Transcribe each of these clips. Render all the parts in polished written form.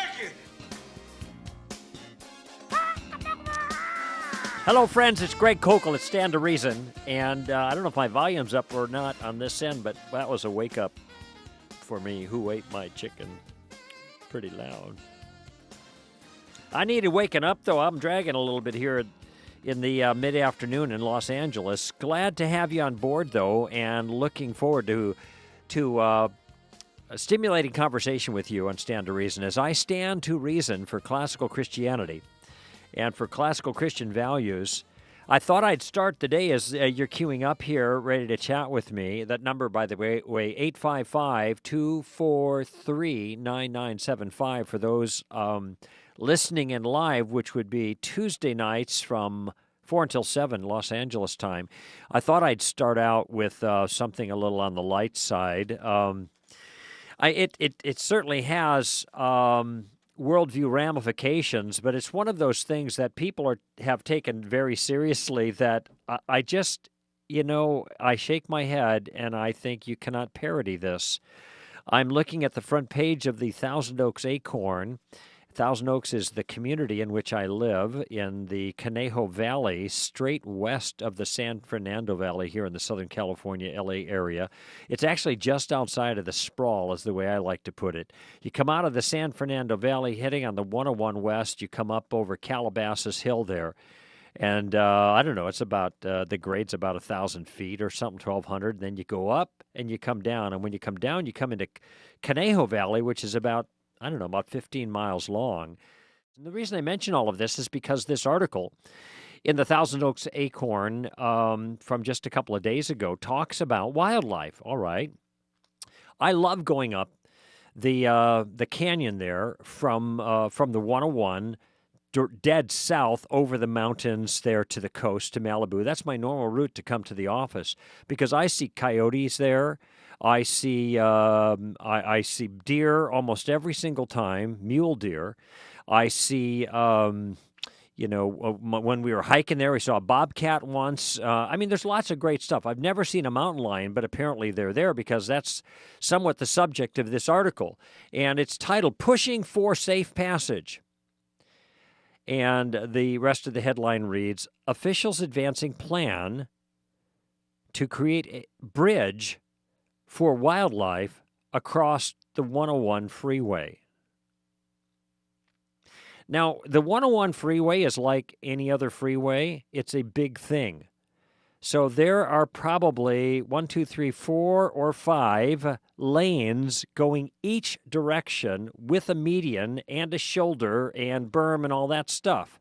naked. Hello, friends. It's Greg Koukl at Stand to Reason. And I don't know if my volume's up or not on this end, but that was a wake-up for me. Who ate my chicken? Pretty loud. I needed waking up, though. I'm dragging a little bit here in the mid-afternoon in Los Angeles. Glad to have you on board, though, and looking forward to a stimulating conversation with you on Stand to Reason as I stand to reason for classical Christianity and for classical Christian values. I thought I'd start the day as you're queuing up here, ready to chat with me. That number, by the way, 855-243-9975 for those listening in live, which would be Tuesday nights from 4 until 7 Los Angeles time. I thought I'd start out with something a little on the light side. It certainly has worldview ramifications, but it's one of those things that people have taken very seriously that I just, I shake my head and I think you cannot parody this. I'm looking at the front page of the Thousand Oaks Acorn. Thousand Oaks is the community in which I live in the Conejo Valley, straight west of the San Fernando Valley here in the Southern California, LA area. It's actually just outside of the sprawl, is the way I like to put it. You come out of the San Fernando Valley, heading on the 101 West, you come up over Calabasas Hill there. And I don't know, it's about, the grade's about 1,000 feet or something, 1,200. Then you go up and you come down. And when you come down, you come into Conejo Valley, which is about 15 miles long. And the reason I mention all of this is because this article in the Thousand Oaks Acorn from just a couple of days ago talks about wildlife. All right. I love going up the canyon there from the 101 dead south over the mountains there to the coast to Malibu. That's my normal route to come to the office because I see coyotes there. I see deer almost every single time, mule deer. I see, when we were hiking there, we saw a bobcat once. There's lots of great stuff. I've never seen a mountain lion, but apparently they're there because that's somewhat the subject of this article. And it's titled, Pushing for Safe Passage. And the rest of the headline reads, Officials Advancing Plan to Create a Bridge for Wildlife Across the 101 Freeway. Now, the 101 freeway is like any other freeway. It's a big thing. So there are probably 1, 2, 3, 4, or 5 lanes going each direction with a median and a shoulder and berm and all that stuff.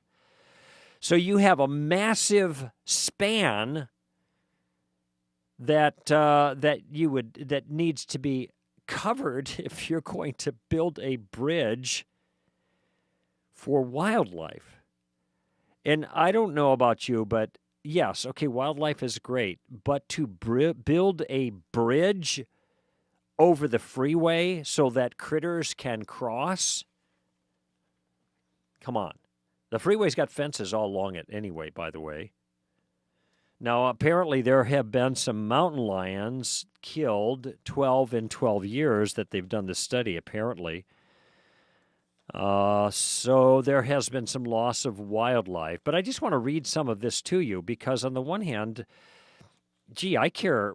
So you have a massive span that needs to be covered if you're going to build a bridge for wildlife. And I don't know about you, but yes, okay, wildlife is great, but to build a bridge over the freeway so that critters can cross? Come on. The freeway's got fences all along it anyway, by the way. Now, apparently there have been some mountain lions killed, 12 in 12 years that they've done this study, apparently. So there has been some loss of wildlife. But I just want to read some of this to you because on the one hand, I care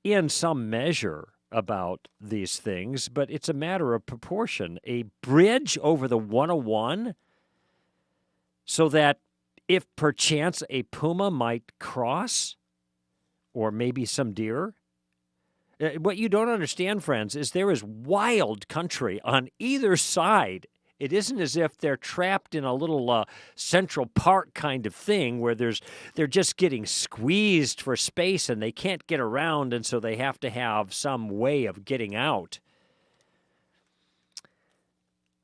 in some measure about these things, but it's a matter of proportion. A bridge over the 101 so that if perchance a puma might cross, or maybe some deer. What you don't understand, friends, is there is wild country on either side. It isn't as if they're trapped in a little Central Park kind of thing where they're just getting squeezed for space and they can't get around, and so they have to have some way of getting out.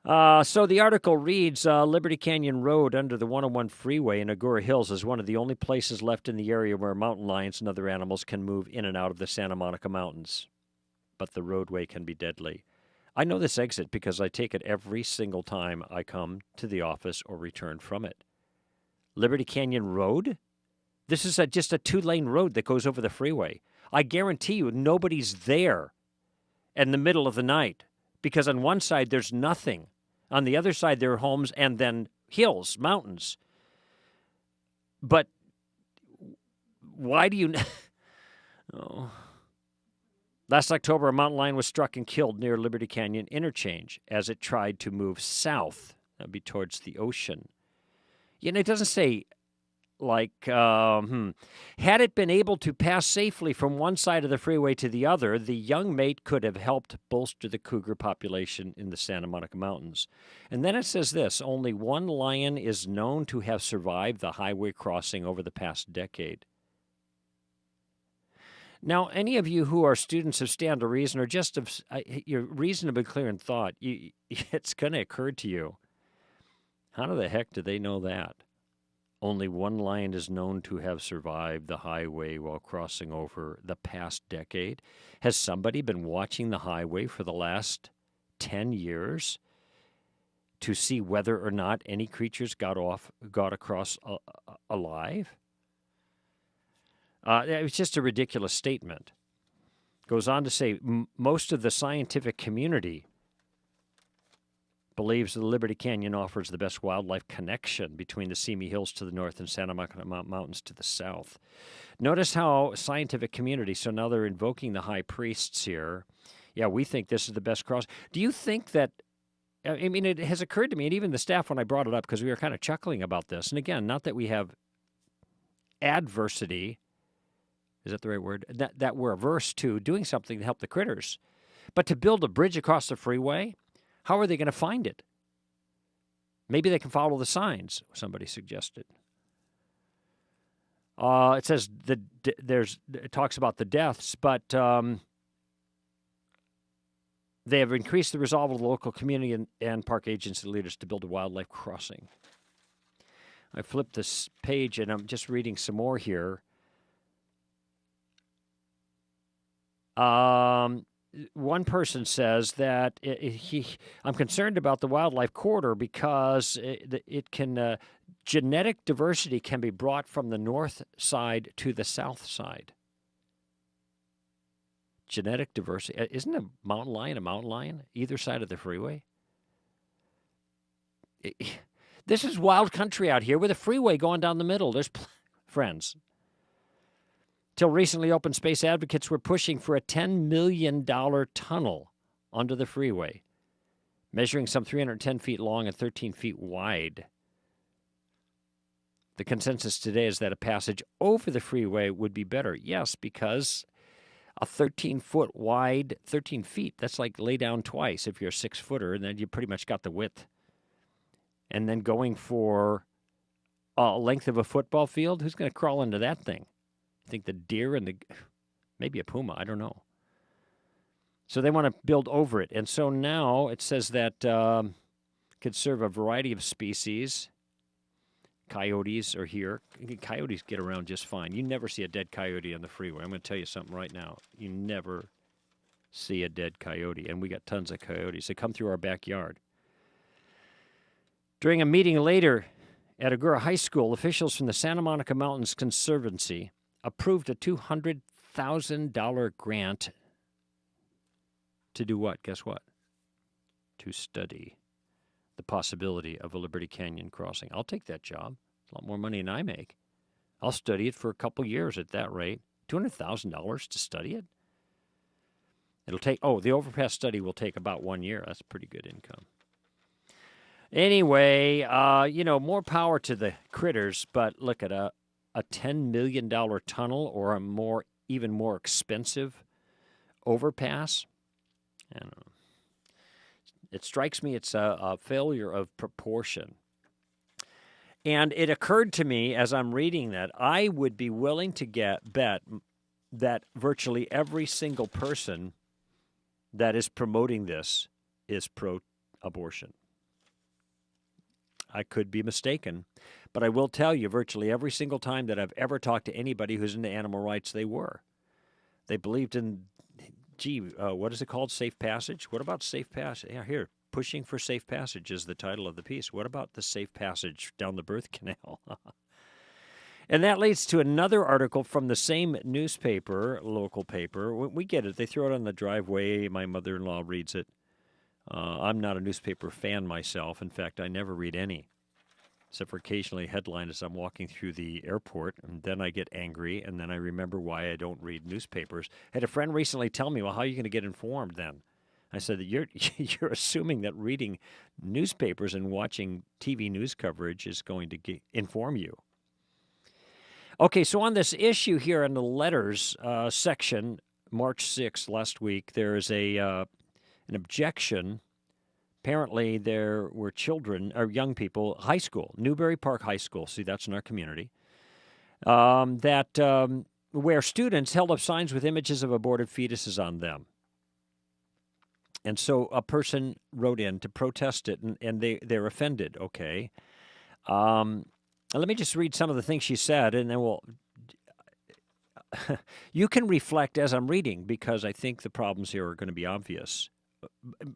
So the article reads, Liberty Canyon Road under the 101 freeway in Agoura Hills is one of the only places left in the area where mountain lions and other animals can move in and out of the Santa Monica Mountains. But the roadway can be deadly. I know this exit because I take it every single time I come to the office or return from it. Liberty Canyon Road? This is just a 2-lane road that goes over the freeway. I guarantee you nobody's there in the middle of the night because on one side there's nothing. On the other side, there are homes and then hills, mountains. But why do you... Oh. Last October, a mountain lion was struck and killed near Liberty Canyon Interchange as it tried to move south. That would be towards the ocean. It doesn't say, had it been able to pass safely from one side of the freeway to the other, the young mate could have helped bolster the cougar population in the Santa Monica Mountains. And then it says this, only one lion is known to have survived the highway crossing over the past decade. Now, any of you who are students of Stand to Reason or just you're reasonably clear in thought, it's going to occur to you, how the heck do they know that? Only one lion is known to have survived the highway while crossing over the past decade. Has somebody been watching the highway for the last 10 years to see whether or not any creatures got across alive? It was just a ridiculous statement. Goes on to say, most of the scientific community believes the Liberty Canyon offers the best wildlife connection between the Simi Hills to the north and Santa Monica Mountains to the south. Notice how scientific community, so now they're invoking the high priests here. Yeah, we think this is the best cross. Do you think that, it has occurred to me, and even the staff when I brought it up, because we were kind of chuckling about this, and again, not that we have adversity, is that the right word? That we're averse to doing something to help the critters. But to build a bridge across the freeway, how are they going to find it? Maybe they can follow the signs, somebody suggested. It says it talks about the deaths, but they have increased the resolve of the local community and park agency leaders to build a wildlife crossing. I flipped this page, and I'm just reading some more here. One person says that I'm concerned about the wildlife corridor because it can genetic diversity can be brought from the north side to the south side. Genetic diversity. Isn't a mountain lion either side of the freeway? This is wild country out here with a freeway going down the middle. There's friends. Till recently, open space advocates were pushing for a $10 million tunnel under the freeway, measuring some 310 feet long and 13 feet wide. The consensus today is that a passage over the freeway would be better. Yes, because a 13-foot wide, 13 feet, that's like lay down twice if you're a 6-footer, and then you pretty much got the width. And then going for a length of a football field, who's going to crawl into that thing? I think the deer and maybe a puma, I don't know. So they want to build over it. And so now it says that could serve a variety of species. Coyotes are here. Coyotes get around just fine. You never see a dead coyote on the freeway. I'm going to tell you something right now. You never see a dead coyote. And we got tons of coyotes. They come through our backyard. During a meeting later at Agoura High School, officials from the Santa Monica Mountains Conservancy approved a $200,000 grant to do what? Guess what? To study the possibility of a Liberty Canyon crossing. I'll take that job. It's a lot more money than I make. I'll study it for a couple years at that rate. $200,000 to study it? It'll take, the overpass study will take about 1 year. That's pretty good income. Anyway, more power to the critters, but look at a $10 million tunnel or a even more expensive overpass. I don't know. It strikes me it's a failure of proportion. And it occurred to me as I'm reading that I would be willing to bet that virtually every single person that is promoting this is pro-abortion. I could be mistaken, but I will tell you virtually every single time that I've ever talked to anybody who's into animal rights, they were. They believed in, what is it called? Safe passage? What about safe passage? Yeah, here, Pushing for Safe Passage is the title of the piece. What about the safe passage down the birth canal? And that leads to another article from the same newspaper, local paper. We get it. They throw it on the driveway. My mother-in-law reads it. I'm not a newspaper fan myself. In fact, I never read any, except for occasionally a headline as I'm walking through the airport, and then I get angry, and then I remember why I don't read newspapers. I had a friend recently tell me, well, how are you going to get informed then? I said, you're, you're assuming that reading newspapers and watching TV news coverage is going to inform you. Okay, so on this issue here in the letters section, March 6th, last week, there is an objection. Apparently, there were children or young people, high school, Newbury Park High School. See, that's in our community. Where students held up signs with images of aborted fetuses on them. And so a person wrote in to protest it, and they're offended, okay? Let me just read some of the things she said, and then you can reflect as I'm reading, because I think the problems here are going to be obvious.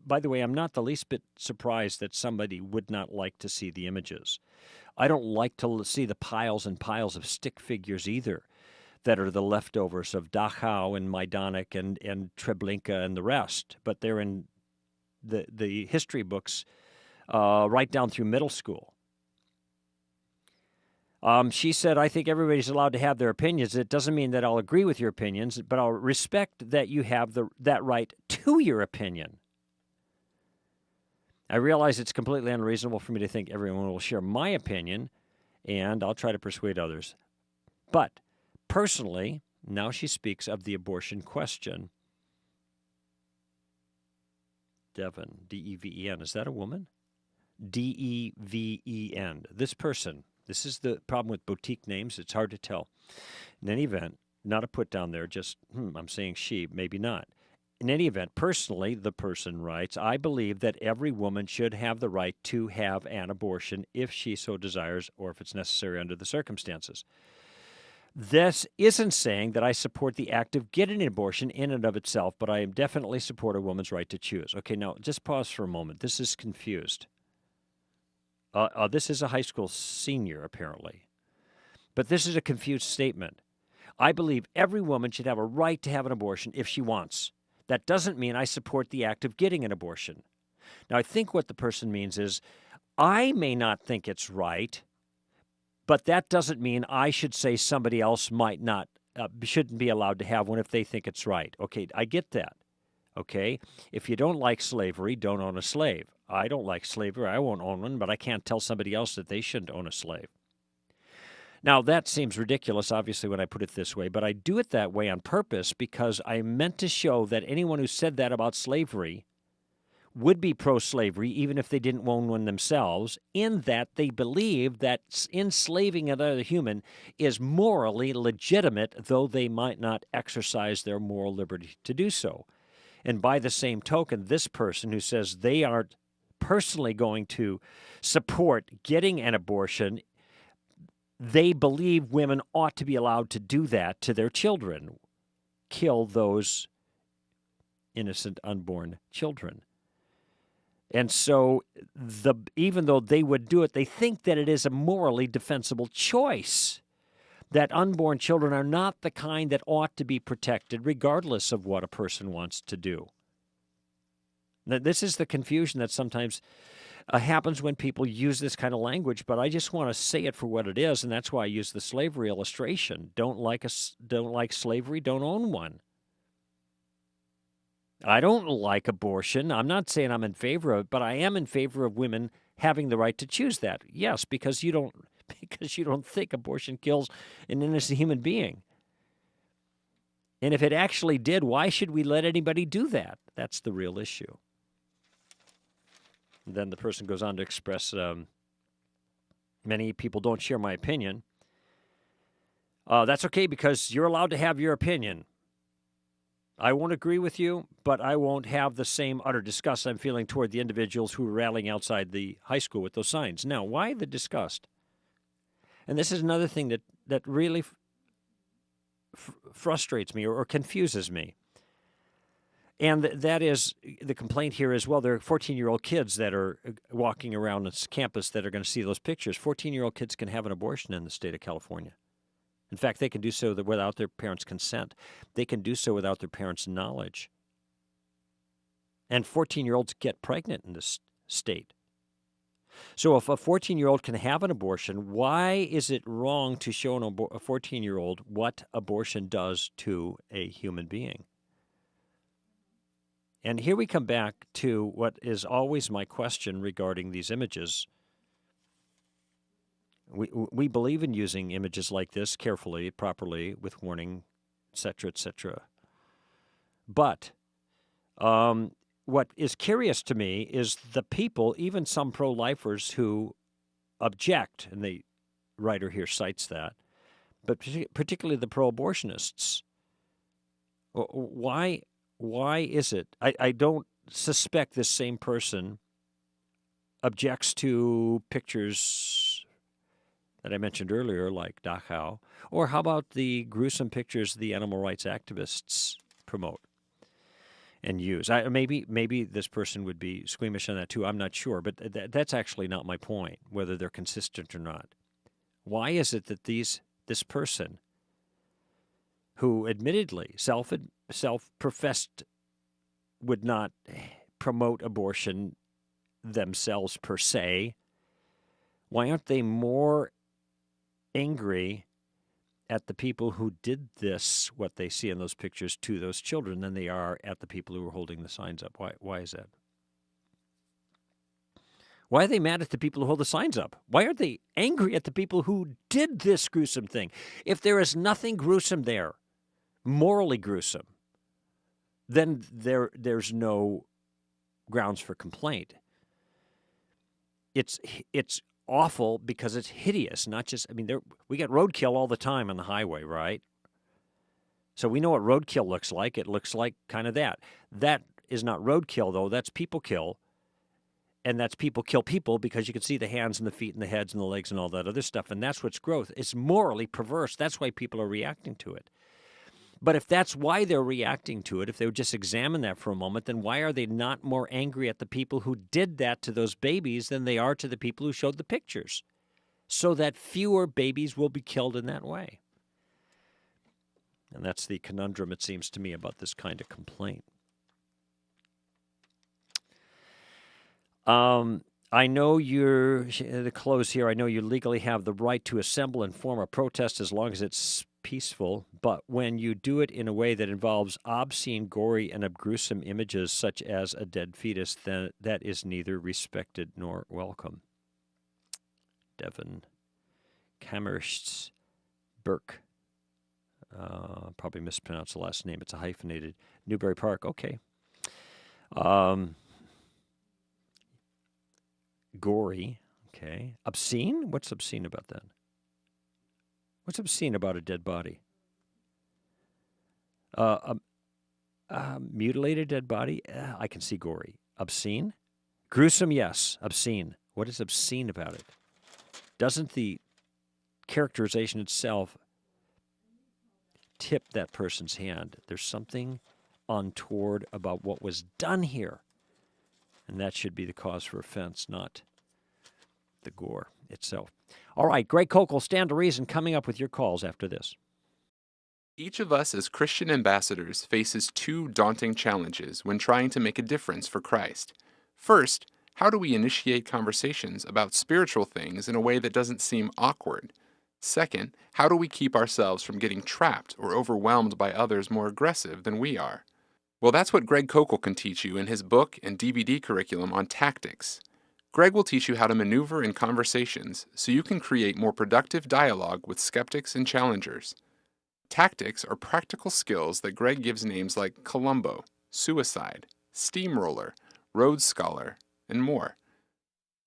By the way, I'm not the least bit surprised that somebody would not like to see the images. I don't like to see the piles and piles of stick figures either that are the leftovers of Dachau and Majdanek and Treblinka and the rest, but they're in the history books right down through middle school. She said, I think everybody's allowed to have their opinions. It doesn't mean that I'll agree with your opinions, but I'll respect that you have that right to your opinion. I realize it's completely unreasonable for me to think everyone will share my opinion, and I'll try to persuade others. But personally, now she speaks of the abortion question. Devon, D-E-V-E-N. Is that a woman? D-E-V-E-N. This person. This is the problem with boutique names. It's hard to tell. In any event, not a put down there, just, I'm saying she, maybe not. In any event, personally, the person writes, I believe that every woman should have the right to have an abortion if she so desires or if it's necessary under the circumstances. This isn't saying that I support the act of getting an abortion in and of itself, but I definitely support a woman's right to choose. Okay, now just pause for a moment. This is confused. This is a high school senior, apparently. But this is a confused statement. I believe every woman should have a right to have an abortion if she wants. That doesn't mean I support the act of getting an abortion. Now, I think what the person means is, I may not think it's right, but that doesn't mean I should say somebody else might not, shouldn't be allowed to have one if they think it's right. Okay, I get that. Okay, if you don't like slavery, don't own a slave. I don't like slavery, I won't own one, but I can't tell somebody else that they shouldn't own a slave. Now, that seems ridiculous, obviously, when I put it this way, but I do it that way on purpose because I meant to show that anyone who said that about slavery would be pro-slavery even if they didn't own one themselves, in that they believe that enslaving another human is morally legitimate, though they might not exercise their moral liberty to do so. And by the same token, this person who says they aren't personally going to support getting an abortion, they believe women ought to be allowed to do that to their children, kill those innocent unborn children. And so even though they would do it, they think that it is a morally defensible choice, that unborn children are not the kind that ought to be protected regardless of what a person wants to do. Now, this is the confusion that sometimes happens when people use this kind of language, but I just want to say it for what it is, and that's why I use the slavery illustration. Don't like slavery, don't own one. I don't like abortion. I'm not saying I'm in favor of it, but I am in favor of women having the right to choose that. Yes, because you don't think abortion kills an innocent human being. And if it actually did, why should we let anybody do that? That's the real issue. And then the person goes on to express, many people don't share my opinion. That's okay because you're allowed to have your opinion. I won't agree with you, but I won't have the same utter disgust I'm feeling toward the individuals who were rallying outside the high school with those signs. Now, why the disgust? And this is another thing that really frustrates me or confuses me. And that is, the complaint here is, well, there are 14-year-old kids that are walking around this campus that are going to see those pictures. 14-year-old kids can have an abortion in the state of California. In fact, they can do so without their parents' consent. They can do so without their parents' knowledge. And 14-year-olds get pregnant in this state. So if a 14-year-old can have an abortion, why is it wrong to show a 14-year-old what abortion does to a human being? And here we come back to what is always my question regarding these images. We believe in using images like this carefully, properly, with warning, etc., etc. But what is curious to me is the people, even some pro-lifers who object, and the writer here cites that, but particularly the pro-abortionists. Why is it? I don't suspect this same person objects to pictures that I mentioned earlier, like Dachau, or how about the gruesome pictures the animal rights activists promote and use? Maybe this person would be squeamish on that too. I'm not sure, but that's actually not my point, whether they're consistent or not. Why is it that this person, who admittedly self-professed would not promote abortion themselves per se, why aren't they more angry at the people who did this, what they see in those pictures, to those children than they are at the people who are holding the signs up? Why is that? Why are they mad at the people who hold the signs up? Why aren't they angry at the people who did this gruesome thing? If there is nothing gruesome there, morally gruesome, then there's no grounds for complaint. It's awful because it's hideous, not just, we get roadkill all the time on the highway, right? So we know what roadkill looks like. It looks like kind of that. That is not roadkill, though. That's people kill. And that's people kill people because you can see the hands and the feet and the heads and the legs and all that other stuff. And that's what's growth. It's morally perverse. That's why people are reacting to it. But if that's why they're reacting to it, if they would just examine that for a moment, then why are they not more angry at the people who did that to those babies than they are to the people who showed the pictures? So that fewer babies will be killed in that way. And that's the conundrum, it seems to me, about this kind of complaint. I know to close here, I know you legally have the right to assemble and form a protest as long as it's peaceful, but when you do it in a way that involves obscene, gory, and gruesome images such as a dead fetus, then that is neither respected nor welcome. Devin Kammerst Burke. Probably mispronounced the last name. It's a hyphenated. Newbury Park. Okay. Gory. Okay. Obscene? What's obscene about that? What's obscene about a dead body? Mutilated dead body? I can see gory. Obscene? Gruesome, yes. Obscene. What is obscene about it? Doesn't the characterization itself tip that person's hand? There's something untoward about what was done here. And that should be the cause for offense, not the gore itself. All right, Greg Koukl, Stand to Reason, coming up with your calls after this. Each of us as Christian ambassadors faces two daunting challenges when trying to make a difference for Christ. First, how do we initiate conversations about spiritual things in a way that doesn't seem awkward? Second, how do we keep ourselves from getting trapped or overwhelmed by others more aggressive than we are? Well, that's what Greg Koukl can teach you in his book and DVD curriculum on tactics. Greg will teach you how to maneuver in conversations so you can create more productive dialogue with skeptics and challengers. Tactics are practical skills that Greg gives names like Columbo, Suicide, Steamroller, Rhodes Scholar, and more.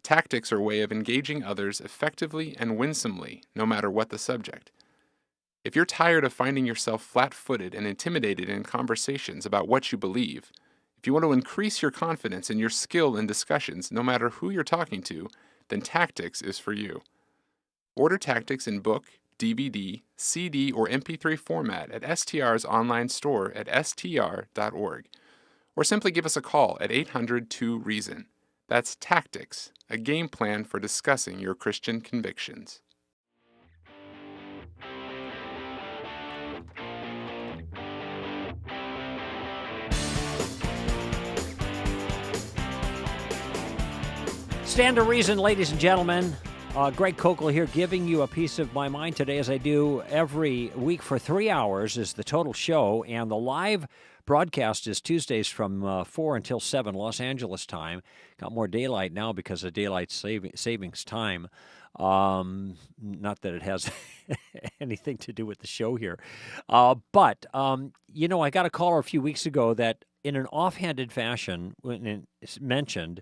Tactics are a way of engaging others effectively and winsomely, no matter what the subject. If you're tired of finding yourself flat-footed and intimidated in conversations about what you believe, if you want to increase your confidence and your skill in discussions, no matter who you're talking to, then Tactics is for you. Order Tactics in book, DVD, CD, or MP3 format at STR's online store at str.org, or simply give us a call at 800-2-REASON. That's Tactics, a game plan for discussing your Christian convictions. Stand to reason, ladies and gentlemen. Greg Koukl here, giving you a piece of my mind today, as I do every week for 3 hours, is the total show, and the live broadcast is Tuesdays from 4 until 7 Los Angeles time. Got more daylight now because of daylight savings time. Not that it has anything to do with the show here. But I got a caller a few weeks ago that in an offhanded fashion when it mentioned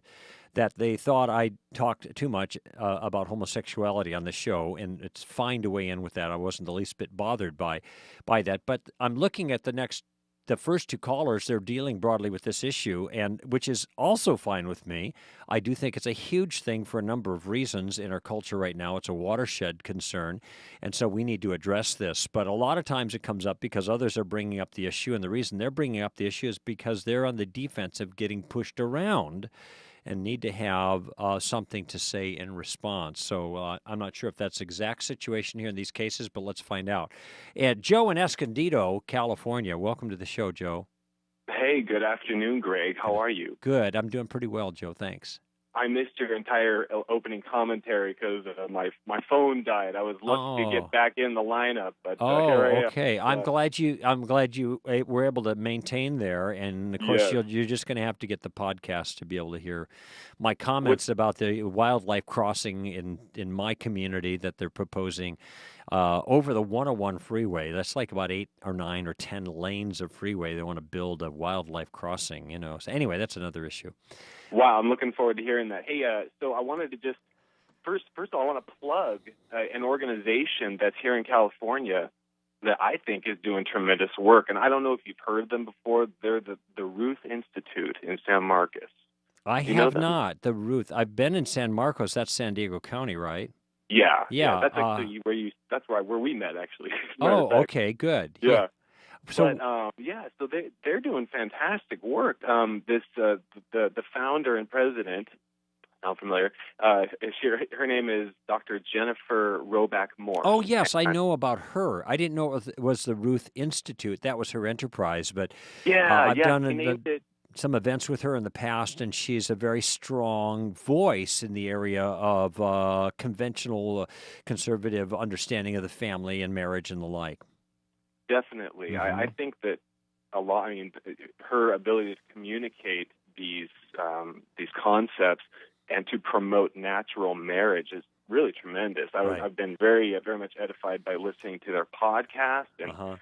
that they thought I talked too much about homosexuality on the show, and it's fine to weigh in with that. I wasn't the least bit bothered by that. But I'm looking at the first two callers. They're dealing broadly with this issue, and which is also fine with me. I do think it's a huge thing for a number of reasons in our culture right now. It's a watershed concern, and so we need to address this. But a lot of times it comes up because others are bringing up the issue, and the reason they're bringing up the issue is because they're on the defense of getting pushed around and need to have something to say in response. So I'm not sure if that's the exact situation here in these cases, but let's find out. And Joe in Escondido, California. Welcome to the show, Joe. Hey, good afternoon, Greg. How are you? Good. I'm doing pretty well, Joe. Thanks. I missed your entire opening commentary because my phone died. I was lucky to get back in the lineup, but here I am. Okay. I'm glad you were able to maintain there, and of course Yes. you're just going to have to get the podcast to be able to hear my comments about the wildlife crossing in my community that they're proposing over the 101 freeway. That's like about 8 or 9 or 10 lanes of freeway. They want to build a wildlife crossing. So anyway, that's another issue. Wow, I'm looking forward to hearing that. Hey, so I wanted to just first of all, I want to plug an organization that's here in California that I think is doing tremendous work, and I don't know if you've heard of them before. They're the Ruth Institute in San Marcos. I have not. The Ruth. I've been in San Marcos. That's San Diego County, right? Yeah. That's actually where we met, actually. Oh, okay, good. Yeah. So, so they're doing fantastic work. The founder and president, I'm familiar. Her name is Dr. Jennifer Roback Morse. Oh yes, I know about her. I didn't know it was the Ruth Institute. That was her enterprise. But I've done some events with her in the past, and she's a very strong voice in the area of conventional conservative understanding of the family and marriage and the like. Definitely. Mm-hmm. I think that her ability to communicate these concepts and to promote natural marriage is really tremendous. I've been very much edified by listening to their podcast and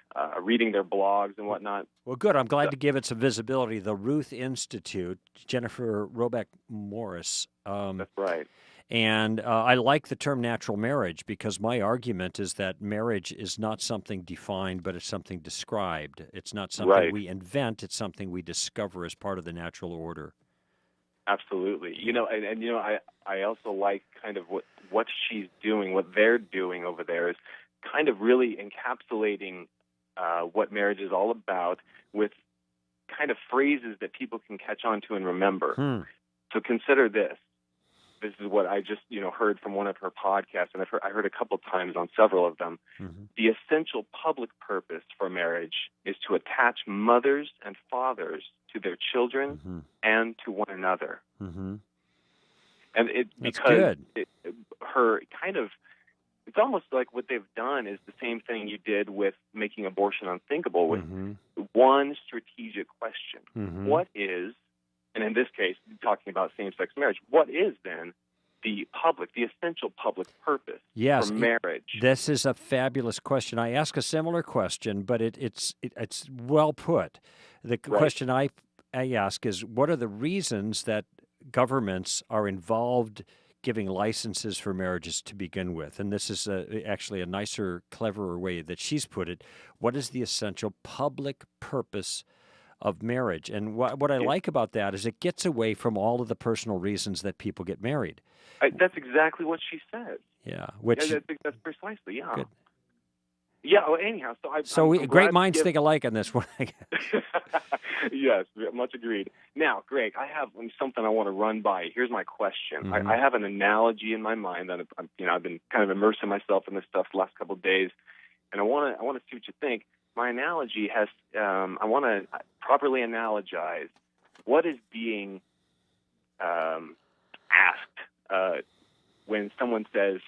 reading their blogs and whatnot. Well, good. I'm glad to give it some visibility. The Ruth Institute, Jennifer Roback Morris. That's right. And I like the term natural marriage because my argument is that marriage is not something defined, but it's something described. It's not something we invent. It's something we discover as part of the natural order. Absolutely. I also like kind of what she's doing, what they're doing over there is kind of really encapsulating what marriage is all about with kind of phrases that people can catch on to and remember. So consider this. This is what I just, heard from one of her podcasts, and I heard a couple times on several of them. Mm-hmm. The essential public purpose for marriage is to attach mothers and fathers to their children and to one another. Mm-hmm. And it's almost like what they've done is the same thing you did with making abortion unthinkable with one strategic question. Mm-hmm. What is, and in this case, talking about same-sex marriage, what is then the essential public purpose for marriage? This is a fabulous question. I ask a similar question, but it's well put. The question I ask is, what are the reasons that governments are involved giving licenses for marriages to begin with? And this is actually a nicer, cleverer way that she's put it. What is the essential public purpose of marriage? And what I like about that is it gets away from all of the personal reasons that people get married. That's exactly what she said. Yeah. That's precisely, yeah. Good. Yeah, well, anyhow, I'm great minds think alike on this one. Yes, much agreed. Now, Greg, I have something I want to run by. Here's my question. Mm-hmm. I have an analogy in my mind that I've been kind of immersing myself in this stuff the last couple of days, and I want to see what you think. My analogy has, I want to properly analogize what is being asked when someone says,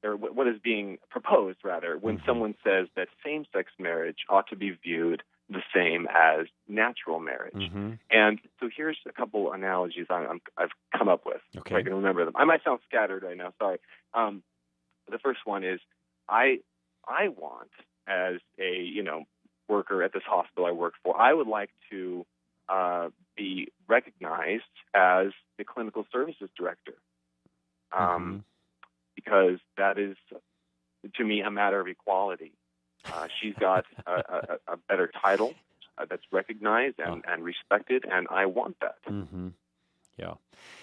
or what is being proposed, rather, when someone says that same-sex marriage ought to be viewed the same as natural marriage. And so here's a couple analogies I've come up with, if I can remember them. I might sound scattered right now, sorry. The first one is, I want, as a worker at this hospital I work for, I would like to be recognized as the clinical services director. Because that is, to me, a matter of equality. She's got a better title that's recognized and respected, and I want that. Yeah.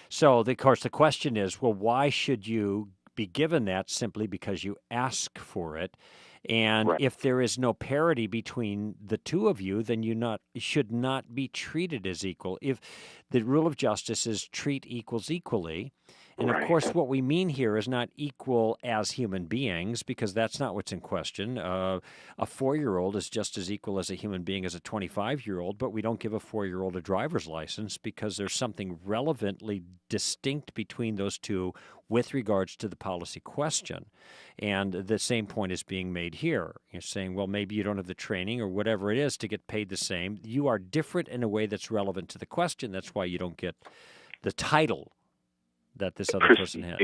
So, of course, the question is, well, why should you be given that simply because you ask for it? And if there is no parity between the two of you, then you should not be treated as equal. If the rule of justice is treat equals equally, and of course what we mean here is not equal as human beings, because that's not what's in question. A 4-year-old is just as equal as a human being as a 25-year-old, but we don't give a 4-year-old a driver's license because there's something relevantly distinct between those two with regards to the policy question. And the same point is being made here. You're saying, well, maybe you don't have the training or whatever it is to get paid the same. You are different in a way that's relevant to the question. That's why you don't get the title that this other person had.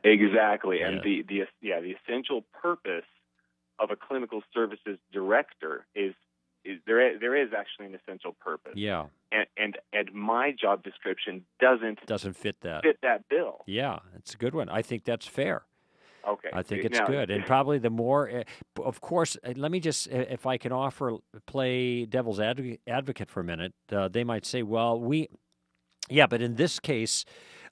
Exactly. And the essential purpose of a clinical services director is there is actually an essential purpose. Yeah. And my job description doesn't fit that bill. Yeah, it's a good one. I think that's fair. Okay. I think it's good. And probably the more, of course, let me just, if I can play devil's advocate for a minute, they might say, well, but in this case,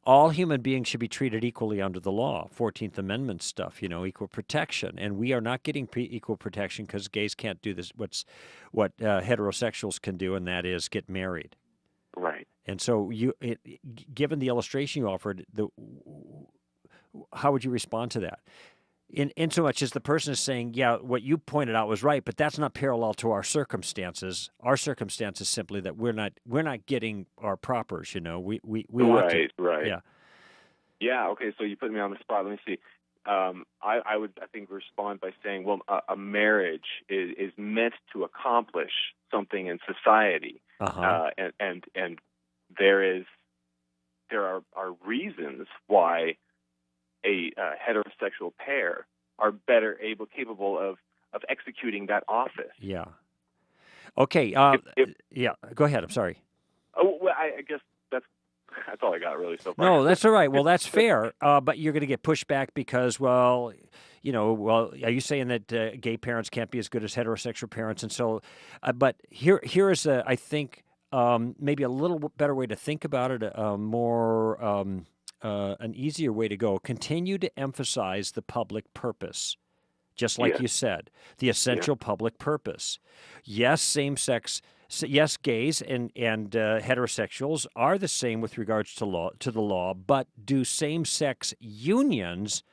all human beings should be treated equally under the law, 14th Amendment stuff, equal protection. And we are not getting equal protection because gays can't do this, what heterosexuals can do, and that is get married. Right. And so given the illustration you offered, how would you respond to that? In so much as the person is saying, yeah, what you pointed out was right, but that's not parallel to our circumstances. Our circumstance is simply that we're not getting our propers. We right. Yeah. Okay. So you put me on the spot. Let me see. I would, I think, respond by saying, well, a marriage is meant to accomplish something in society, and there are reasons why a heterosexual pair are capable of executing that office. Yeah. Okay. Yeah. Go ahead. I'm sorry. Oh, well, I guess that's all I got really so far. No, that's all right. Well, that's fair. But you're going to get pushback because, are you saying that gay parents can't be as good as heterosexual parents? And so, but here is I think maybe a little better way to think about it, an easier way to go. Continue to emphasize the public purpose, just like you said, the essential public purpose. Yes, same-sex. Yes, gays and heterosexuals are the same with regards to the law, but do same-sex unions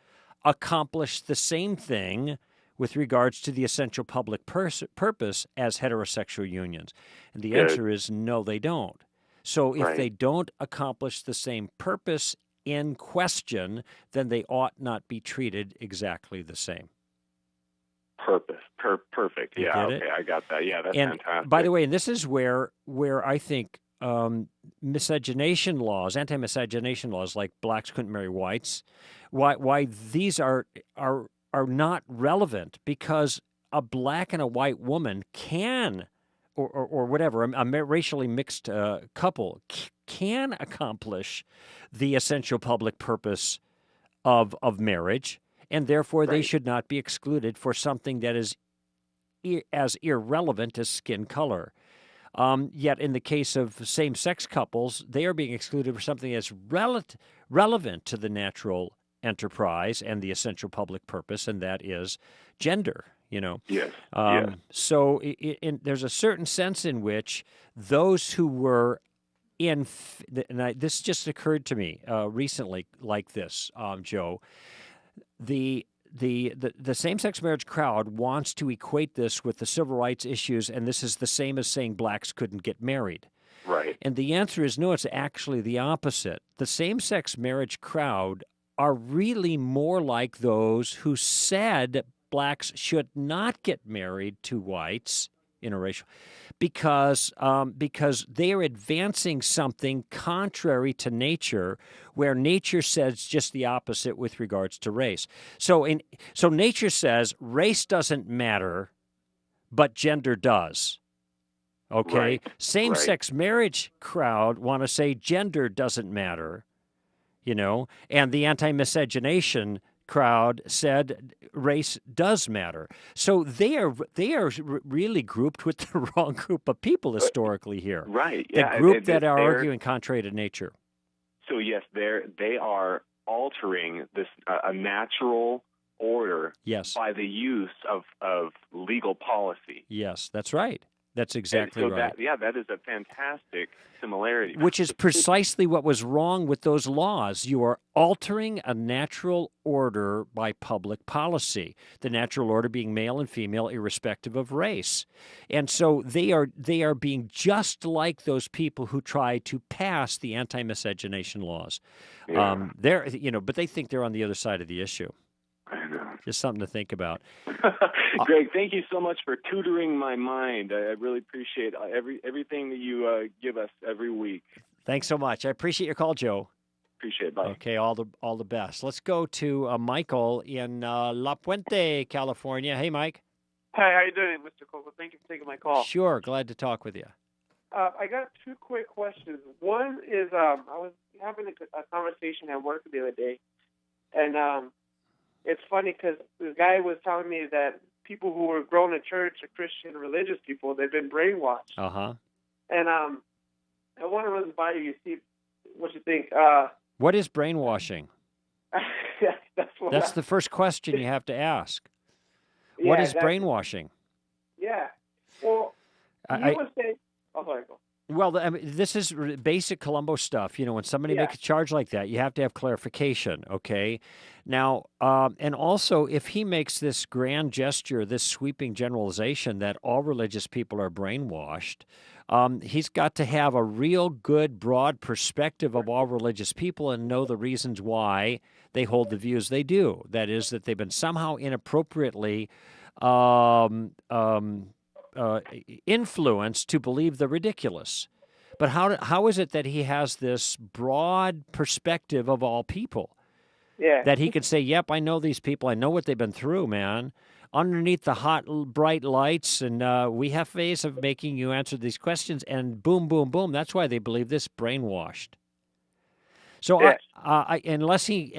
accomplish the same thing with regards to the essential public purpose as heterosexual unions? And the answer is no, they don't. So if they don't accomplish the same purpose in question, then they ought not be treated exactly the same. Perfect. Yeah, okay, I got that. Yeah, that's fantastic. By the way, and this is where I think miscegenation laws, anti-miscegenation laws, like blacks couldn't marry whites, why these are not relevant, because a black and a white woman can, or whatever, a racially mixed couple can accomplish the essential public purpose of marriage, and therefore they should not be excluded for something that is as irrelevant as skin color. Yet in the case of same-sex couples, they are being excluded for something that's relevant to the natural enterprise and the essential public purpose, and that is gender. Yes. So there's a certain sense in which those who were this just occurred to me recently, like this, Joe. The same-sex marriage crowd wants to equate this with the civil rights issues, and this is the same as saying blacks couldn't get married. Right. And the answer is no, it's actually the opposite. The same-sex marriage crowd are really more like those who said blacks should not get married to whites, interracial, because they are advancing something contrary to nature, where nature says just the opposite with regards to race. So nature says race doesn't matter, but gender does. Okay? Right. Same-sex marriage crowd want to say gender doesn't matter, and the anti-miscegenation crowd said race does matter. So they are really grouped with the wrong group of people historically here. Right. The Yeah. group that are arguing contrary to nature. So yes, they are altering this a natural order Yes. by the use of legal policy. Yes, that's right. That's exactly right. That is a fantastic similarity. Which is precisely what was wrong with those laws. You are altering a natural order by public policy, the natural order being male and female irrespective of race. And so they are being just like those people who try to pass the anti-miscegenation laws. Yeah. But they think they're on the other side of the issue. I know. Just something to think about. Greg, thank you so much for tutoring my mind. I really appreciate everything that you give us every week. Thanks so much. I appreciate your call, Joe. Appreciate it. Bye. Okay, all the best. Let's go to Michael in La Puente, California. Hey, Mike. Hi, how you doing, Mr. Koukl? Thank you for taking my call. Sure, glad to talk with you. I got two quick questions. One is I was having a conversation at work the other day, and it's funny because the guy was telling me that people who were grown in church, or Christian religious people, they've been brainwashed. Uh-huh. And I want to run this by you, see what you think. What is brainwashing? That's the first question you have to ask. What is brainwashing? Yeah. Well, you would say... Oh, sorry, go. Well, this is basic Columbo stuff. When somebody makes a charge like that, you have to have clarification, okay? Now, and also, if he makes this grand gesture, this sweeping generalization that all religious people are brainwashed, he's got to have a real good, broad perspective of all religious people and know the reasons why they hold the views they do. That is, that they've been somehow inappropriately influenced to believe the ridiculous. But how is it that he has this broad perspective of all people? Yeah. That he could say, yep, I know these people. I know what they've been through, man. Underneath the hot, bright lights, and we have ways of making you answer these questions, and boom, boom, boom. That's why they believe this, brainwashed. So Yes. unless he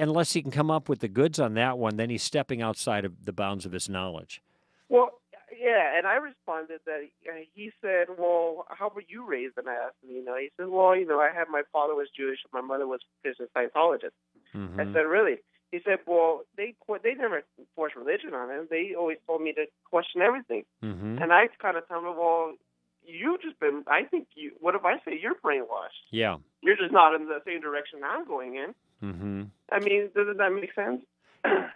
can come up with the goods on that one, then he's stepping outside of the bounds of his knowledge. Well, yeah, and I responded that he said, well, how were you raised? And I asked him, he said, well, my father was Jewish, my mother was Christian Scientologist. Mm-hmm. I said, really? He said, well, they never forced religion on him. They always told me to question everything. Mm-hmm. And I kind of told him, well, what if I say you're brainwashed? Yeah. You're just not in the same direction I'm going in. Mm-hmm. I mean, doesn't that make sense?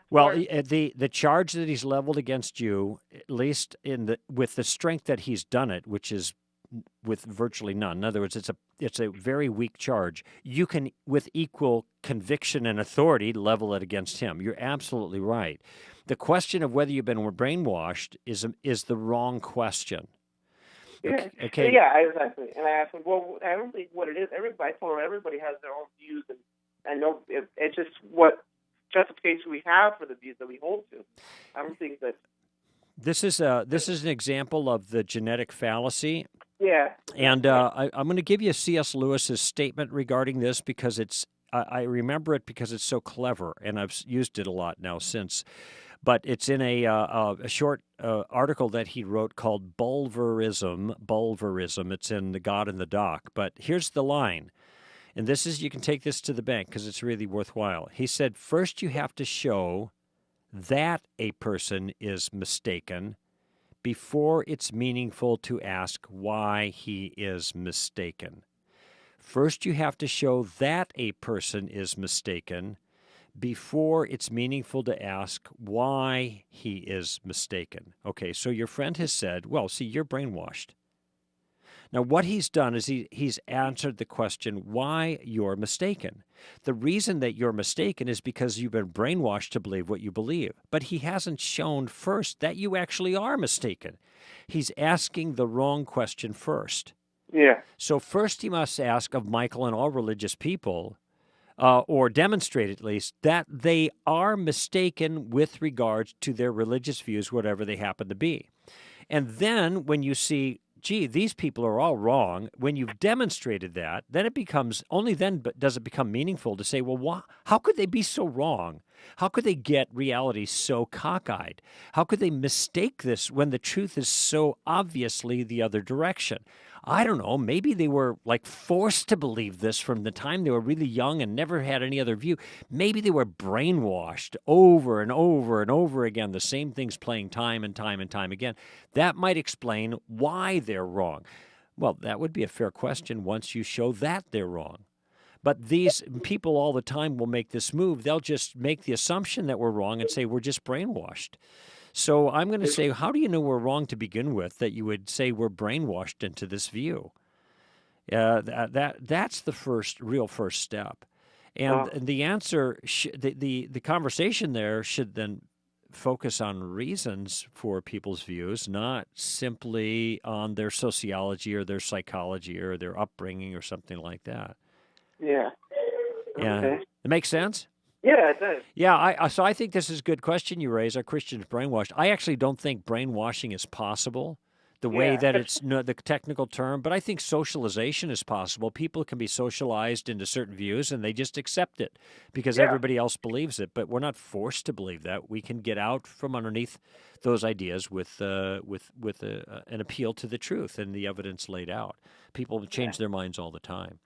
Well, the charge that he's leveled against you, at least with the strength that he's done it, which is with virtually none. In other words, it's a very weak charge. You can, with equal conviction and authority, level it against him. You're absolutely right. The question of whether you've been brainwashed is the wrong question. Yeah. Okay. Yeah, exactly. And I asked him, well, I don't think what it is. I told him everybody has their own views, and I know it's just what justification we have for the views that we hold to. I don't think that this is an example of the genetic fallacy. Yeah. And I'm going to give you C.S. Lewis's statement regarding this because I remember it because it's so clever, and I've used it a lot now since. But it's in a short article that he wrote called Bulverism. Bulverism. It's in The God in the Dock. But here's the line. And this is, you can take this to the bank because it's really worthwhile. He said, first you have to show that a person is mistaken before it's meaningful to ask why he is mistaken. First you have to show that a person is mistaken before it's meaningful to ask why he is mistaken. Okay, so your friend has said, well, see, you're brainwashed. Now, what he's done is he's answered the question why you're mistaken. The reason that you're mistaken is because you've been brainwashed to believe what you believe. But he hasn't shown first that you actually are mistaken. He's asking the wrong question first. Yeah. So first he must ask of Michael and all religious people, or demonstrate at least, that they are mistaken with regards to their religious views, whatever they happen to be. And then when you see, gee, these people are all wrong, when you've demonstrated that, then it becomes, only then does it become meaningful to say, well, how could they be so wrong? How could they get reality so cockeyed? How could they mistake this when the truth is so obviously the other direction? I don't know, maybe they were like forced to believe this from the time they were really young and never had any other view. Maybe they were brainwashed over and over and over again, the same things playing time and time and time again. That might explain why they're wrong. Well, that would be a fair question once you show that they're wrong. But these people all the time will make this move. They'll just make the assumption that we're wrong and say we're just brainwashed. So I'm going to say, how do you know we're wrong to begin with that you would say we're brainwashed into this view? That's the real first step. And the answer, the conversation there should then focus on reasons for people's views, not simply on their sociology or their psychology or their upbringing or something like that. Yeah. Yeah. Okay. It makes sense? Yeah, it does. Yeah, so I think this is a good question you raise. Are Christians brainwashed? I actually don't think brainwashing is possible, the way that it's the technical term, but I think socialization is possible. People can be socialized into certain views, and they just accept it because everybody else believes it. But we're not forced to believe that. We can get out from underneath those ideas with an appeal to the truth and the evidence laid out. People change their minds all the time.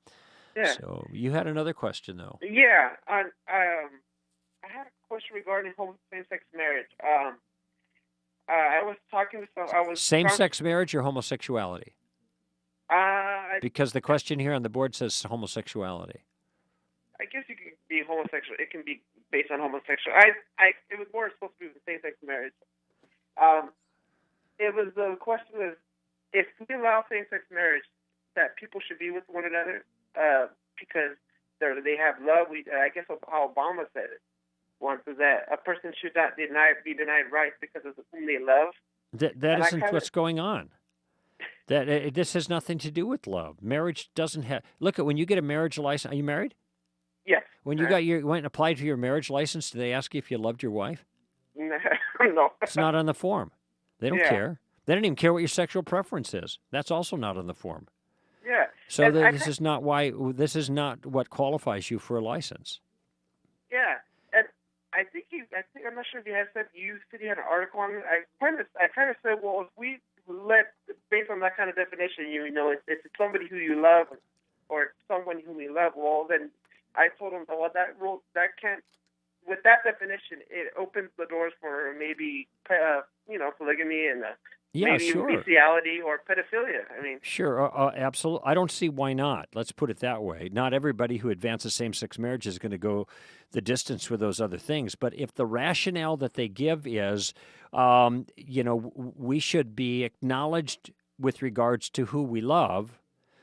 Yeah. So you had another question, though. Yeah. I had a question regarding same-sex marriage. I was talking to some. Same-sex marriage or homosexuality? Because the question here on the board says homosexuality. I guess you can be homosexual. It can be based on homosexual. It was more supposed to be with same-sex marriage. The question is, if we allow same-sex marriage, that people should be with one another because they have love. I guess how Obama said it once is that a person should not be denied rights because of whom they love. That isn't what's going on. This has nothing to do with love. Marriage doesn't have. Look at when you get a marriage license. Are you married? Yes. When you went and applied for your marriage license, did they ask you if you loved your wife? No. It's not on the form. They don't care. They don't even care what your sexual preference is. That's also not on the form. Yeah. So this is not what qualifies you for a license. Yeah, and I think I'm not sure if you said you had an article on it. I kind of said, well, if we based on that kind of definition, if it's somebody who you love or someone whom you love, well, then I told him, well, that rule that can't. With that definition, it opens the doors for maybe polygamy and maybe bestiality or pedophilia. I mean, sure, absolutely. I don't see why not. Let's put it that way. Not everybody who advances same-sex marriage is going to go the distance with those other things. But if the rationale that they give is, we should be acknowledged with regards to who we love.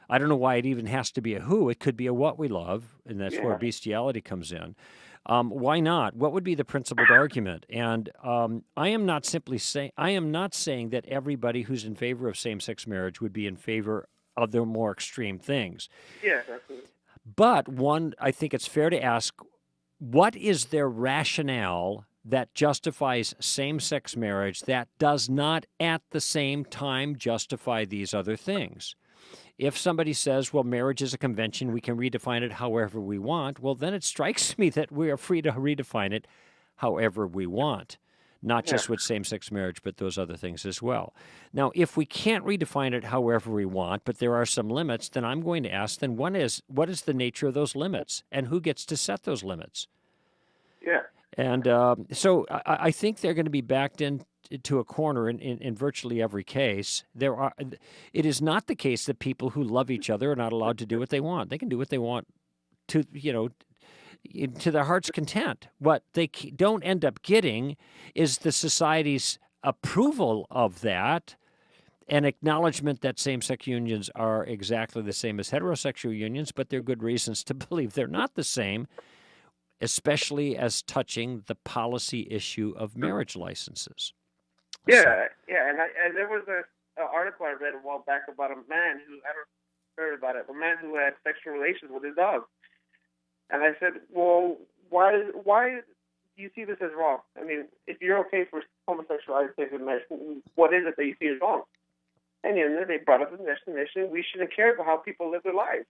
I don't know why it even has to be a who. It could be a what we love, and that's where bestiality comes in. Why not? What would be the principled argument? And I am not saying that everybody who's in favor of same-sex marriage would be in favor of the more extreme things. Yeah, absolutely. But I think it's fair to ask, what is their rationale that justifies same-sex marriage that does not at the same time justify these other things? If somebody says, well, marriage is a convention, we can redefine it however we want, well, then it strikes me that we are free to redefine it however we want, not just with same-sex marriage, but those other things as well. Now, if we can't redefine it however we want, but there are some limits, then I'm going to ask, then what is the nature of those limits, and who gets to set those limits? Yeah. And so I think they're going to be backed into a corner in virtually every case. It is not the case that people who love each other are not allowed to do what they want. They can do what they want to their heart's content. What they don't end up getting is the society's approval of that an acknowledgement that same-sex unions are exactly the same as heterosexual unions, but there are good reasons to believe they're not the same, especially as touching the policy issue of marriage licenses. Yeah, and there was an article I read a while back about a man who, I don't heard about it, a man who had sexual relations with his dog. And I said, well, why do you see this as wrong? I mean, if you're okay for homosexuality in marriage, what is it that you see as wrong? And they brought up the definition, we shouldn't care about how people live their lives.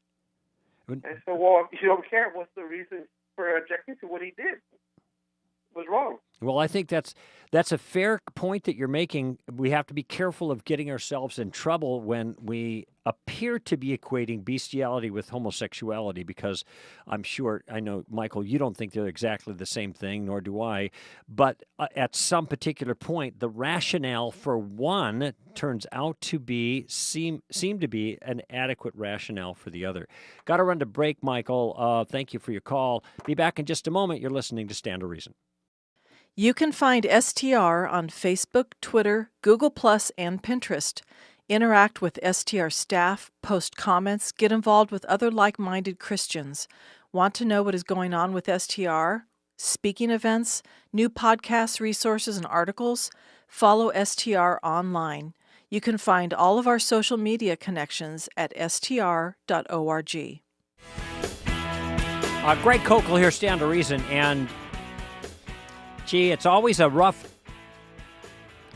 And so, well, if you don't care, what's the reason for objecting to what he did? Was wrong. Well, I think that's a fair point that you're making. We have to be careful of getting ourselves in trouble when we appear to be equating bestiality with homosexuality, because I know, Michael, you don't think they're exactly the same thing, nor do I, but at some particular point, the rationale for one turns out to seem to be an adequate rationale for the other. Got to run to break, Michael. Thank you for your call. Be back in just a moment. You're listening to Stand to Reason. You can find STR on Facebook, Twitter, Google+, and Pinterest. Interact with STR staff, post comments, get involved with other like-minded Christians. Want to know what is going on with STR? Speaking events, new podcasts, resources, and articles? Follow STR online. You can find all of our social media connections at str.org. Greg Koukl here, Stand to Reason, and gee, it's always a rough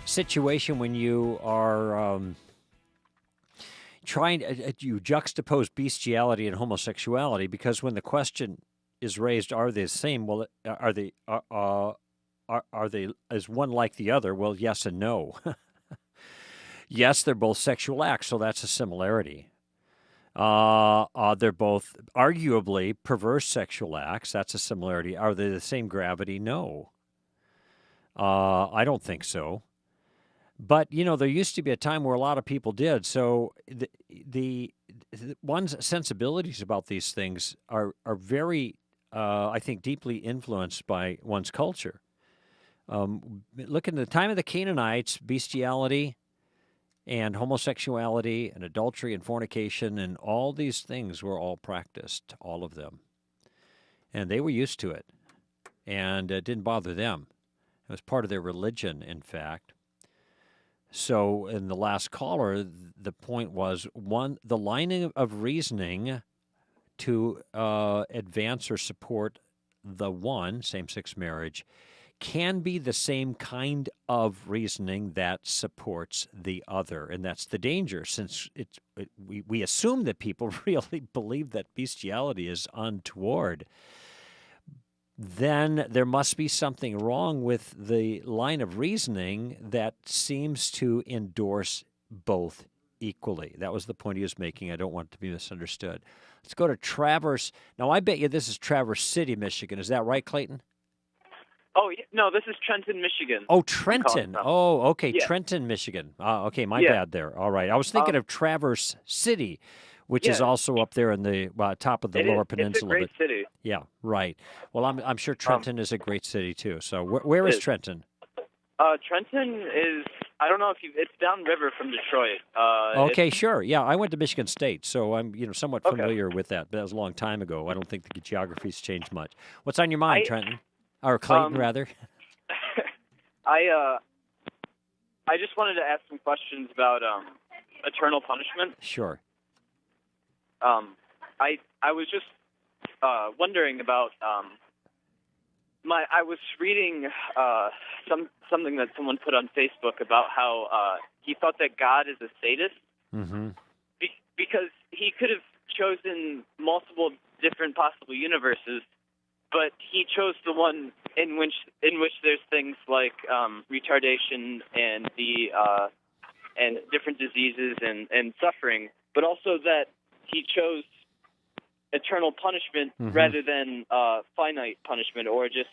situation when you are you juxtapose bestiality and homosexuality, because when the question is raised, are they the same? Well, are they is one like the other? Well, yes and no. Yes, they're both sexual acts, so that's a similarity. They're both arguably perverse sexual acts. That's a similarity. Are they the same gravity? No. I don't think so. But, there used to be a time where a lot of people did. So the one's sensibilities about these things are very, I think, deeply influenced by one's culture. Look at the time of the Canaanites, bestiality and homosexuality and adultery and fornication and all these things were all practiced, all of them. And they were used to it, and it didn't bother them. It was part of their religion, in fact. So in the last caller, the point was, one, the line of reasoning to advance or support the one, same-sex marriage, can be the same kind of reasoning that supports the other. And that's the danger, since we assume that people really believe that bestiality is untoward. Then there must be something wrong with the line of reasoning that seems to endorse both equally. That was the point he was making. I don't want it to be misunderstood. Let's go to Traverse. Now, I bet you this is Traverse City, Michigan. Is that right, Clayton? Oh, no, this is Trenton, Michigan. Oh, Trenton. Oh, okay, yeah. Trenton, Michigan. Okay, my bad there. All right. I was thinking of Traverse City, which is also up there in the top of the Lower Peninsula. It's a great city. Yeah, right. Well, I'm sure Trenton is a great city too. So where is Trenton? Trenton is, I don't know if it's downriver from Detroit. Okay, sure. Yeah, I went to Michigan State, so I'm somewhat familiar with that. But that was a long time ago. I don't think the geography's changed much. What's on your mind, Trenton? Or Clayton, rather? I just wanted to ask some questions about eternal punishment. Sure. I was just wondering about I was reading something that someone put on Facebook about how he thought that God is a sadist, because he could have chosen multiple different possible universes, but he chose the one in which there's things like retardation and and different diseases and suffering, but also that he chose eternal punishment rather than finite punishment, or just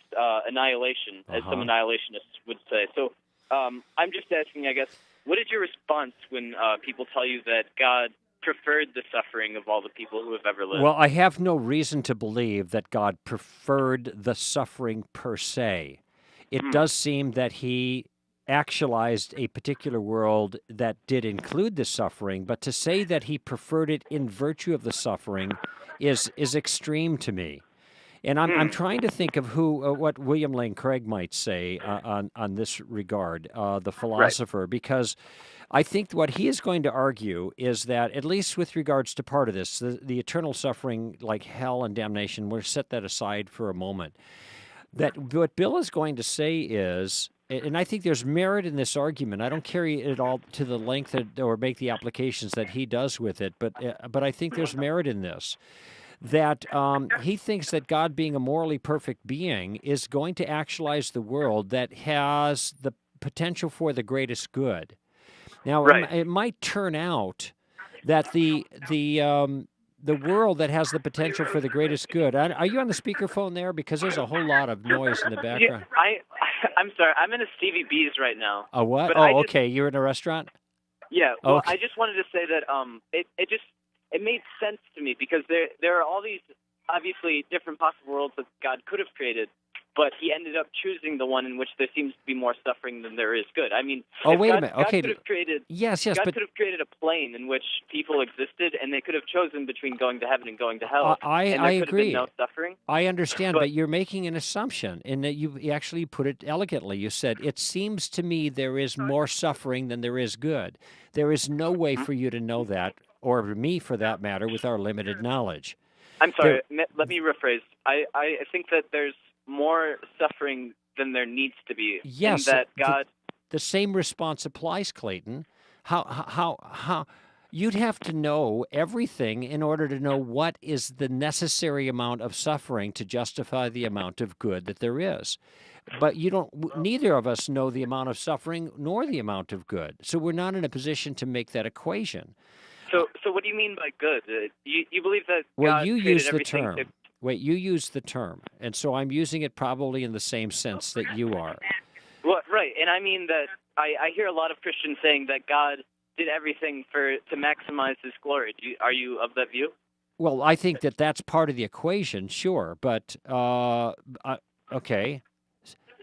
annihilation, as some annihilationists would say. So I'm just asking, I guess, what is your response when people tell you that God preferred the suffering of all the people who have ever lived? Well, I have no reason to believe that God preferred the suffering per se. It does seem that he actualized a particular world that did include the suffering, but to say that he preferred it in virtue of the suffering is extreme to me. And I'm trying to think of what William Lane Craig might say on this regard, the philosopher, because I think what he is going to argue is that, at least with regards to part of this, the eternal suffering like hell and damnation, we'll set that aside for a moment. That what Bill is going to say is, and I think there's merit in this argument. I don't carry it all to the length or make the applications that he does with it, but I think there's merit in this. That he thinks that God, being a morally perfect being, is going to actualize the world that has the potential for the greatest good. Now, it might turn out that the world that has the potential for the greatest good. Are you on the speakerphone there? Because there's a whole lot of noise in the background. I'm sorry. I'm in a Stevie B's right now. A what? Okay. You're in a restaurant? Yeah. Well, okay. I just wanted to say that it made sense to me, because there are all these obviously different possible worlds that God could have created, but he ended up choosing the one in which there seems to be more suffering than there is good. I mean, wait a minute. God Okay. could have created, yes, God but could have created a plane in which people existed, and they could have chosen between going to heaven and going to hell. I and there could agree. have been no suffering. I understand, but you're making an assumption in that you actually put it elegantly. You said, it seems to me there is more suffering than there is good. There is no way for you to know that, or me for that matter, with our limited knowledge. I'm sorry, let me rephrase. I think that there's more suffering than there needs to be. Yes, in that God... the same response applies, Clayton. How you'd have to know everything in order to know what is the necessary amount of suffering to justify the amount of good that there is. But neither of us know the amount of suffering nor the amount of good. So we're not in a position to make that equation. So what do you mean by good? You believe that well, God you created use the everything term. Wait, you use the term, and so I'm using it probably in the same sense that you are. Well, right, and I mean that I hear a lot of Christians saying that God did everything to maximize his glory. Are you of that view? Well, I think that that's part of the equation, sure, but okay.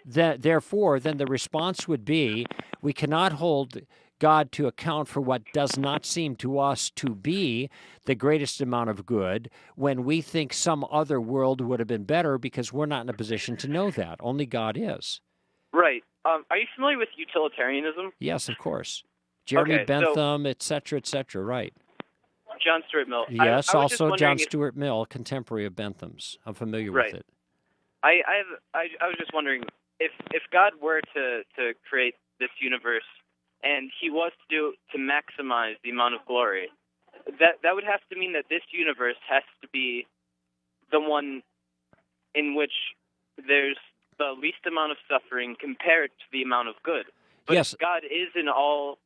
Therefore, then the response would be, we cannot hold God to account for what does not seem to us to be the greatest amount of good when we think some other world would have been better, because we're not in a position to know that. Only God is. Right. Are you familiar with utilitarianism? Yes, of course. Jeremy Bentham, et cetera, right. John Stuart Mill. Yes, I was also John Stuart Mill, contemporary of Bentham's. I'm familiar with it. I was just wondering, if God were to create this universe, and he was to maximize the amount of glory, that would have to mean that this universe has to be the one in which there's the least amount of suffering compared to the amount of good. But yes. If God is an all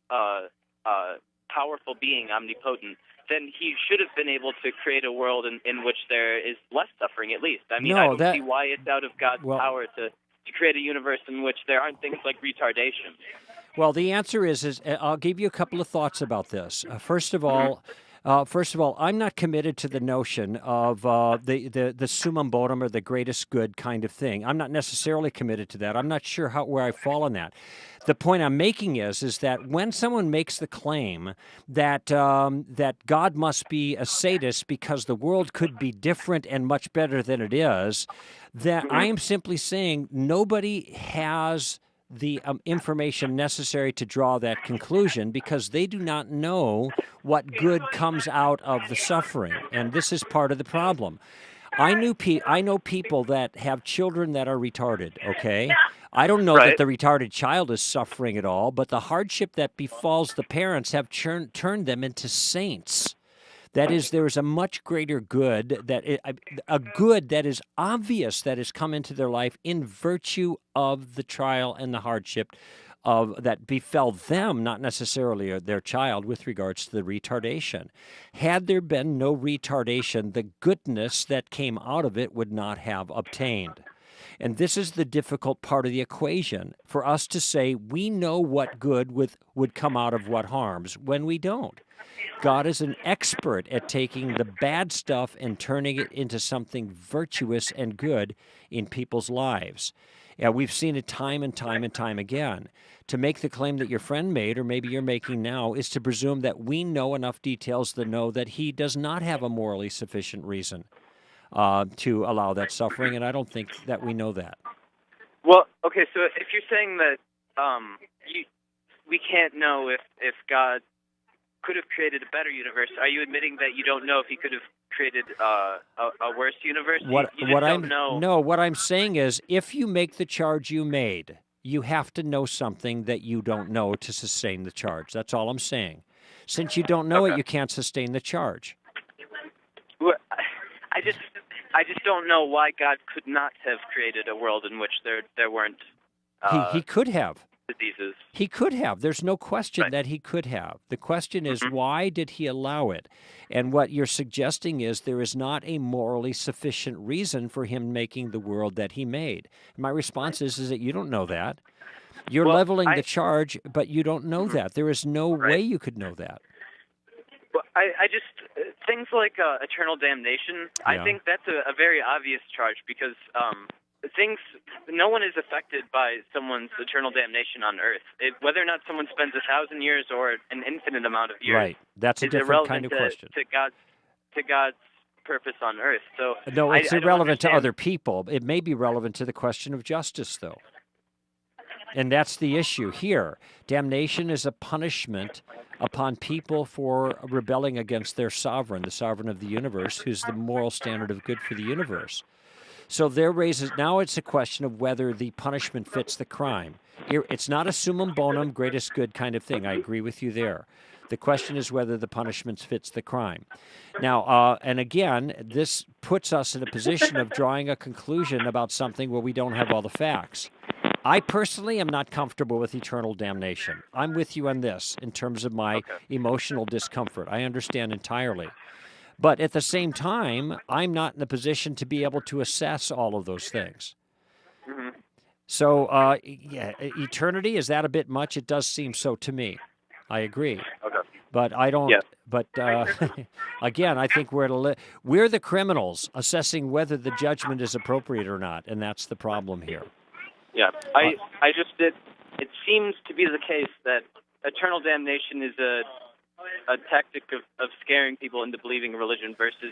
powerful being, omnipotent, then he should have been able to create a world in which there is less suffering, at least. I mean, I don't see why it's out of God's power to create a universe in which there aren't things like retardation. Well, the answer is I'll give you a couple of thoughts about this. First of all, I'm not committed to the notion of the summum bonum, or the greatest good kind of thing. I'm not necessarily committed to that. I'm not sure where I fall on that. The point I'm making is that when someone makes the claim that that God must be a sadist because the world could be different and much better than it is, that I am simply saying nobody has the information necessary to draw that conclusion, because they do not know what good comes out of the suffering, and this is part of the problem. I know people that have children that are retarded, okay? I don't know that the retarded child is suffering at all, but the hardship that befalls the parents have turned them into saints. That is, there is a much greater good, a good that is obvious that has come into their life in virtue of the trial and the hardship that befell them, not necessarily their child, with regards to the retardation. Had there been no retardation, the goodness that came out of it would not have obtained. And this is the difficult part of the equation, for us to say we know what good would come out of what harms, when we don't. God is an expert at taking the bad stuff and turning it into something virtuous and good in people's lives. Yeah, we've seen it time and time and time again. To make the claim that your friend made, or maybe you're making now, is to presume that we know enough details to know that he does not have a morally sufficient reason to allow that suffering, and I don't think that we know that. Well, okay, so if you're saying that we can't know if God could have created a better universe, are you admitting that you don't know if he could have created a worse universe? You just don't know. No, what I'm saying is, if you make the charge you made, you have to know something that you don't know to sustain the charge. That's all I'm saying. Since you don't know it, you can't sustain the charge. Well, I just don't know why God could not have created a world in which there weren't He could have. diseases. He could have. There's no question that he could have. The question is, why did he allow it? And what you're suggesting is there is not a morally sufficient reason for him making the world that he made. My response is that you don't know that. You're leveling the charge, but you don't know that. There is no way you could know that. Well, I just, things like eternal damnation, I think that's a very obvious charge because no one is affected by someone's eternal damnation on earth. Whether or not someone spends 1,000 years or an infinite amount of years, right? That's a different kind of question. To God's purpose on earth. So no, it's irrelevant to other people. It may be relevant to the question of justice, though. And that's the issue here. Damnation is a punishment upon people for rebelling against their sovereign, the sovereign of the universe, who's the moral standard of good for the universe. So now it's a question of whether the punishment fits the crime. It's not a summum bonum, greatest good kind of thing. I agree with you there. The question is whether the punishment fits the crime. Now, and again, this puts us in a position of drawing a conclusion about something where we don't have all the facts. I personally am not comfortable with eternal damnation. I'm with you on this in terms of my emotional discomfort. I understand entirely. But at the same time, I'm not in a position to be able to assess all of those things. Mm-hmm. So, eternity, is that a bit much? It does seem so to me. I agree. Okay. But I don't. Yeah. But again, I think we're the criminals assessing whether the judgment is appropriate or not, and that's the problem here. Yeah, I just did. It seems to be the case that eternal damnation is a tactic of scaring people into believing religion versus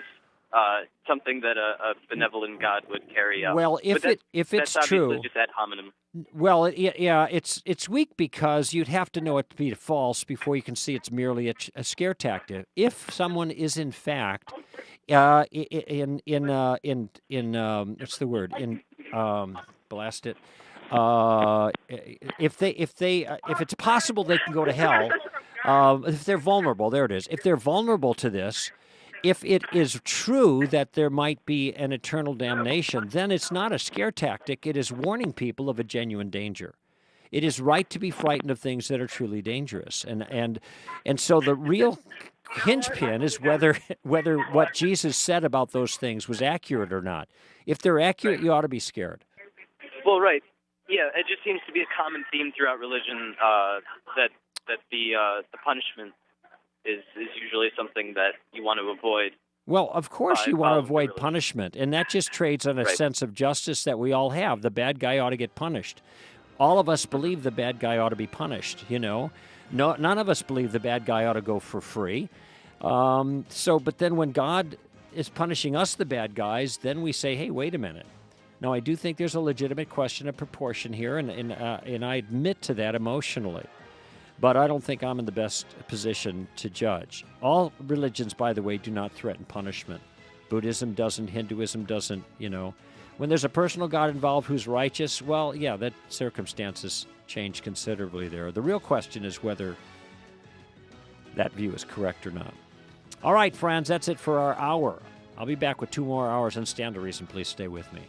something that a benevolent God would carry out. Well, if it's true, that's just ad hominem. Well, it's weak because you'd have to know it to be false before you can see it's merely a scare tactic. If someone is in fact in what's the word blast it. If it's possible they can go to hell, if they're vulnerable, there it is. If they're vulnerable to this, if it is true that there might be an eternal damnation, then it's not a scare tactic. It is warning people of a genuine danger. It is right to be frightened of things that are truly dangerous, and so the real hinge pin is whether what Jesus said about those things was accurate or not. If they're accurate, you ought to be scared. Well, right. Yeah, it just seems to be a common theme throughout religion that the punishment is usually something that you want to avoid. Well, of course you want to avoid punishment, and that just trades on a sense of justice that we all have. The bad guy ought to get punished. All of us believe the bad guy ought to be punished, No, none of us believe the bad guy ought to go for free. But then when God is punishing us, the bad guys, then we say, hey, wait a minute. Now, I do think there's a legitimate question of proportion here, and I admit to that emotionally. But I don't think I'm in the best position to judge. All religions, by the way, do not threaten punishment. Buddhism doesn't, Hinduism doesn't, When there's a personal God involved who's righteous, well, yeah, that circumstances change considerably there. The real question is whether that view is correct or not. All right, friends, that's it for our hour. I'll be back with 2 more hours on Stand to Reason. Please stay with me.